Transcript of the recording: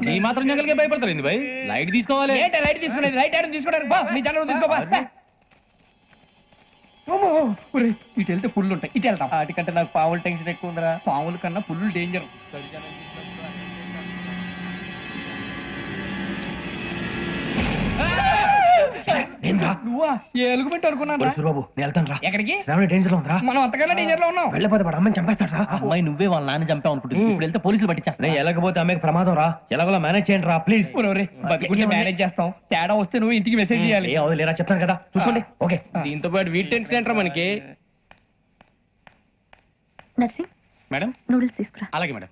నీ మాత్రం జంగల్కే భయపడతారు ఏంది భయ్? లైట్ తీసుకోవాలి. ఏంటి లైట్ తీసుకునేది? లైట్ ఆడని తీసుకోవడానికి బా మీ జంగల్ తీసుకోబా. ఇటు వెళ్తే పుల్లు ఉంటాయి, ఇటు వెళ్తాం. వాటికంటే నాకు పావులు టెన్షన్ ఎక్కువ ఉందిరా. పాముల కన్నా పుల్లు డేంజర్. నువ్వా? ఏ ఎలుగుబెట్టి అనుకున్నాను రా. బాబు నేను వెళ్తాను రా. ఎక్కడికి? శ్రావణి డేంజర్ లో ఉందిరా. మనం అంతకన్నా డేంజర్ లో ఉన్నాం. వెళ్ళపోతే వాడు అమ్మని చంపేస్తాడు రా. అమ్మాయి నువ్వే వాళ్ళ నాన్న చంపావు అనుకుంటుంది. ఇప్పుడు వెళ్తే పోలీసులు పట్టించేస్తా. నేను వెళ్ళకపోతే అమ్మకి ప్రమాదం రా. ఎలాగోలా మేనేజ్ చేయండి రా ప్లీజ్. బతికుంటే మేనేజ్ చేస్తాం. తేడా వస్తే నువ్వు ఇంటికి మెసేజ్ చేయాలి. ఏ అవదు లేరా చెప్తాను కదా చూసుకోండి. ఓకే దీంతో పాటు వీటి టెన్షన్ ఏంట్రా మనకి? నర్సింగ్ మేడం నూడిల్స్ తీసుకురా. అలాగే మేడం.